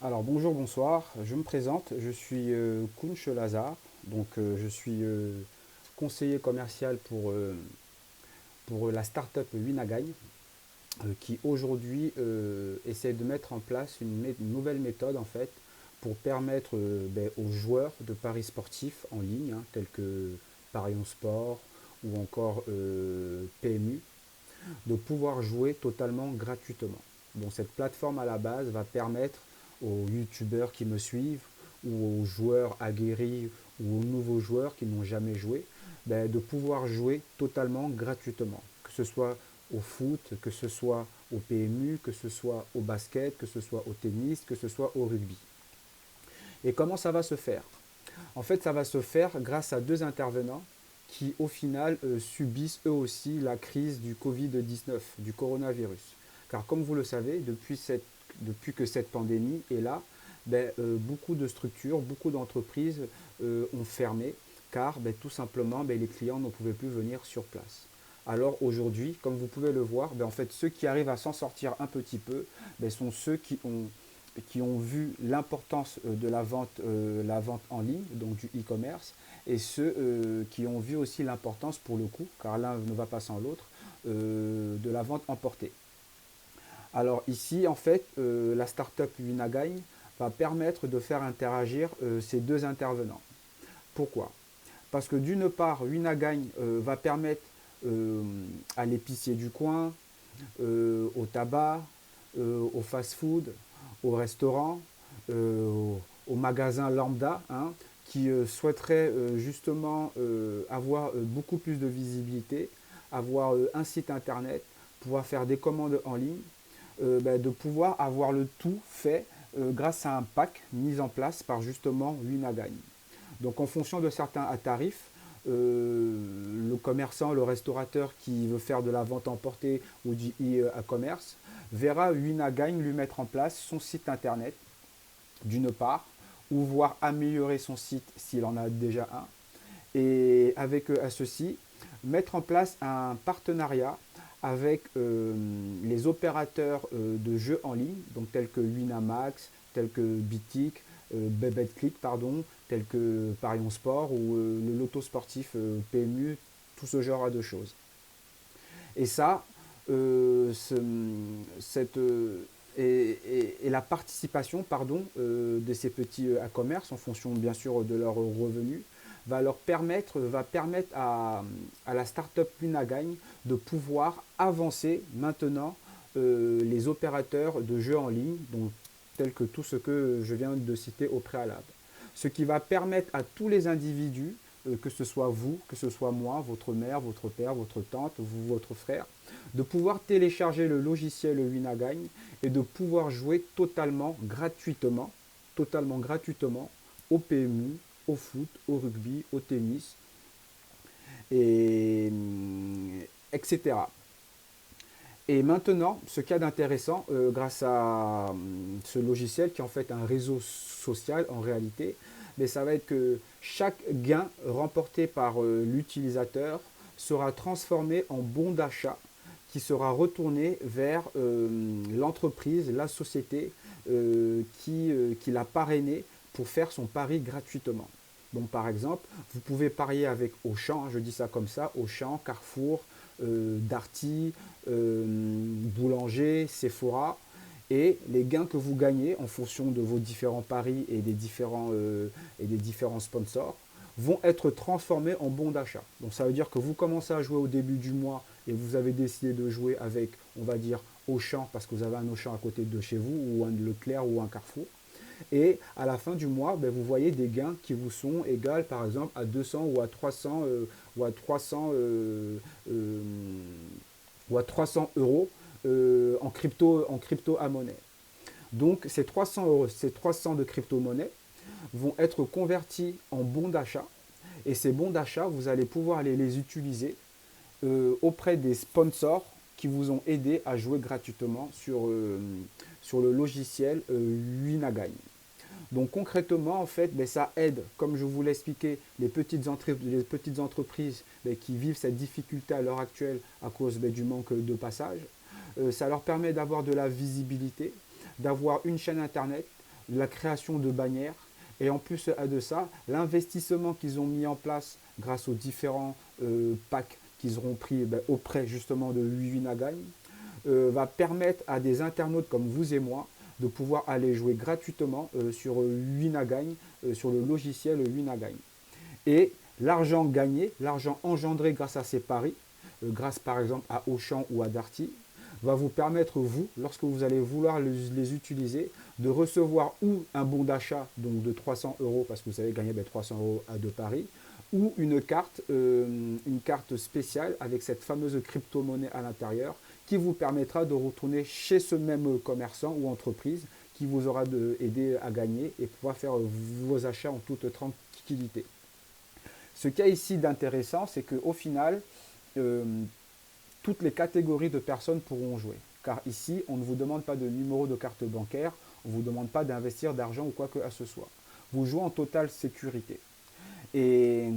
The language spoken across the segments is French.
Alors bonjour, bonsoir, je me présente, je suis Kounch Lazare, je suis conseiller commercial pour la startup Winagain qui aujourd'hui essaie de mettre en place une nouvelle méthode en fait pour permettre aux joueurs de paris sportifs en ligne, hein, tels que Parions Sport ou encore PMU, de pouvoir jouer totalement gratuitement. Donc cette plateforme à la base va permettre aux youtubeurs qui me suivent ou aux joueurs aguerris ou aux nouveaux joueurs qui n'ont jamais joué de pouvoir jouer totalement gratuitement. Que ce soit au foot, que ce soit au PMU, que ce soit au basket, que ce soit au tennis, que ce soit au rugby. Et comment ça va se faire? En fait, ça va se faire grâce à deux intervenants qui, au final, subissent eux aussi la crise du Covid-19, du coronavirus. Car comme vous le savez, depuis que cette pandémie est là, beaucoup de structures, beaucoup d'entreprises ont fermé, car tout simplement, les clients ne pouvaient plus venir sur place. Alors aujourd'hui, comme vous pouvez le voir, en fait, ceux qui arrivent à s'en sortir un petit peu sont ceux qui ont vu l'importance de la vente en ligne, donc du e-commerce, et ceux qui ont vu aussi l'importance pour le coup, car l'un ne va pas sans l'autre, de la vente emportée. Alors ici, en fait, la startup Winagain va permettre de faire interagir ces deux intervenants. Pourquoi? Parce que d'une part, Winagain va permettre à l'épicier du coin, au tabac, au fast-food, au restaurant, au magasin lambda, hein, qui souhaiterait justement avoir beaucoup plus de visibilité, avoir un site internet, pouvoir faire des commandes en ligne, de pouvoir avoir le tout fait grâce à un pack mis en place par justement Winagain. Donc en fonction de certains tarifs, le commerçant, le restaurateur qui veut faire de la vente emportée ou du e-commerce verra Winagain lui mettre en place son site internet d'une part, ou voir améliorer son site s'il en a déjà un, et avec à ceci, mettre en place un partenariat avec les opérateurs de jeux en ligne, donc tels que Winamax, tels que Bitic, BetClick, pardon, tels que Parion Sport ou le loto sportif PMU, tout ce genre de choses. Et ça, ce, cette, et la participation pardon, de ces petits commerces en fonction bien sûr de leurs revenus va permettre à la startup Lunagain de pouvoir avancer maintenant les opérateurs de jeux en ligne, donc, tels que tout ce que je viens de citer au préalable. Ce qui va permettre à tous les individus, que ce soit vous, que ce soit moi, votre mère, votre père, votre tante, vous, votre frère, de pouvoir télécharger le logiciel Winagain et de pouvoir jouer totalement gratuitement au PMU, au foot, au rugby, au tennis, et, etc. Et maintenant, ce qu'il y a d'intéressant, grâce à ce logiciel qui est en fait un réseau social en réalité, mais ça va être que chaque gain remporté par l'utilisateur sera transformé en bon d'achat qui sera retourné vers l'entreprise, la société qui l'a parrainé pour faire son pari gratuitement. Donc par exemple, vous pouvez parier avec Auchan, je dis ça comme ça, Auchan, Carrefour, Darty, Boulanger, Sephora, et les gains que vous gagnez en fonction de vos différents paris et des différents sponsors vont être transformés en bons d'achat. Donc ça veut dire que vous commencez à jouer au début du mois et vous avez décidé de jouer avec, on va dire, Auchan, parce que vous avez un Auchan à côté de chez vous, ou un Leclerc ou un Carrefour. Et à la fin du mois, vous voyez des gains qui vous sont égaux, par exemple, à 200 ou à 300, ou à 300, ou à 300 euros en crypto à monnaie. Donc ces 300 euros, ces 300 de crypto-monnaie vont être convertis en bons d'achat. Et ces bons d'achat, vous allez pouvoir les utiliser auprès des sponsors qui vous ont aidé à jouer gratuitement sur le logiciel Winagain. Donc concrètement, en fait, ça aide, comme je vous l'ai expliqué, les petites entreprises qui vivent cette difficulté à l'heure actuelle à cause du manque de passage. Ça leur permet d'avoir de la visibilité, d'avoir une chaîne internet, la création de bannières. Et en plus de ça, l'investissement qu'ils ont mis en place grâce aux différents packs qu'ils auront pris auprès justement de Winagagne va permettre à des internautes comme vous et moi de pouvoir aller jouer gratuitement sur Winagagne, sur le logiciel Winagagne. Et l'argent gagné, l'argent engendré grâce à ces paris, grâce par exemple à Auchan ou à Darty, va vous permettre, vous, lorsque vous allez vouloir les utiliser, de recevoir ou un bon d'achat donc de 300 euros, parce que vous avez gagné 300 euros à deux paris, ou une carte spéciale avec cette fameuse crypto-monnaie à l'intérieur qui vous permettra de retourner chez ce même commerçant ou entreprise qui vous aura aidé à gagner et pouvoir faire vos achats en toute tranquillité. Ce qu'il y a ici d'intéressant, c'est qu'au final, euh, toutes les catégories de personnes pourront jouer. Car ici, on ne vous demande pas de numéro de carte bancaire, on ne vous demande pas d'investir d'argent ou quoi que ce soit. Vous jouez en totale sécurité. Et,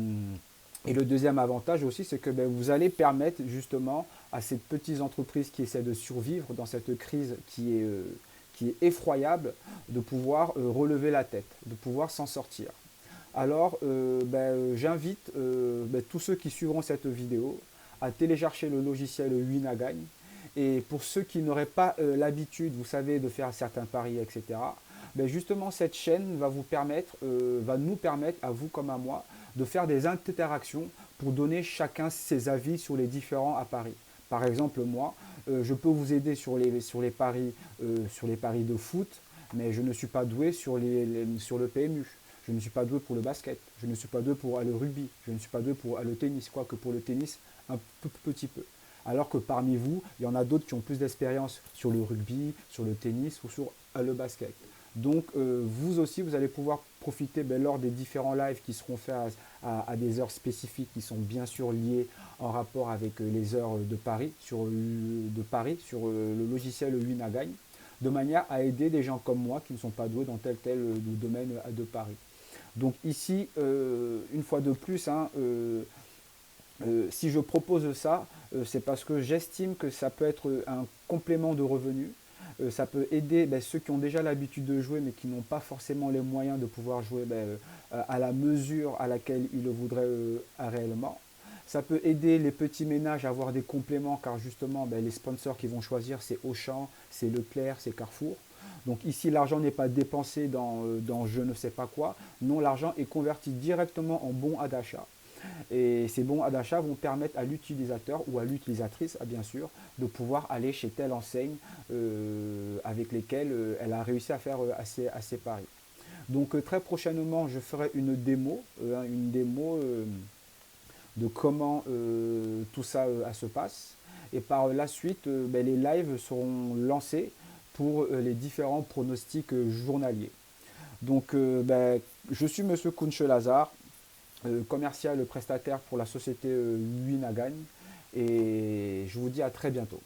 et le deuxième avantage aussi, c'est que vous allez permettre justement à ces petites entreprises qui essaient de survivre dans cette crise qui est effroyable, de pouvoir relever la tête, de pouvoir s'en sortir. Alors, j'invite tous ceux qui suivront cette vidéo à télécharger le logiciel Winagagne. Et pour ceux qui n'auraient pas l'habitude, vous savez, de faire certains paris, etc., justement, cette chaîne va va nous permettre, à vous comme à moi, de faire des interactions pour donner chacun ses avis sur les différents paris. Par exemple, moi, je peux vous aider sur les paris de foot, mais je ne suis pas doué sur le PMU. Je ne suis pas doué pour le basket, je ne suis pas doué pour le rugby, je ne suis pas doué pour le tennis, quoique pour le tennis, un petit peu. Alors que parmi vous, il y en a d'autres qui ont plus d'expérience sur le rugby, sur le tennis ou sur le basket. Donc vous aussi, vous allez pouvoir profiter lors des différents lives qui seront faits à des heures spécifiques qui sont bien sûr liées en rapport avec les heures de Paris sur le logiciel Winagagne, de manière à aider des gens comme moi qui ne sont pas doués dans tel domaine de Paris. Donc ici, une fois de plus, si je propose ça, c'est parce que j'estime que ça peut être un complément de revenus. Ça peut aider ceux qui ont déjà l'habitude de jouer mais qui n'ont pas forcément les moyens de pouvoir jouer à la mesure à laquelle ils le voudraient réellement. Ça peut aider les petits ménages à avoir des compléments car justement les sponsors qu'ils vont choisir c'est Auchan, c'est Leclerc, c'est Carrefour. Donc ici l'argent n'est pas dépensé dans je ne sais pas quoi. Non, l'argent est converti directement en bons d'achat. Et ces bons d'achat vont permettre à l'utilisateur ou à l'utilisatrice, bien sûr, de pouvoir aller chez telle enseigne avec lesquelles elle a réussi à faire assez paris. Donc très prochainement, je ferai une démo de comment tout ça se passe. Et par la suite, les lives seront lancés pour les différents pronostics journaliers. Donc je suis Monsieur Kunche Lazare, commercial prestataire pour la société Winagagne et je vous dis à très bientôt.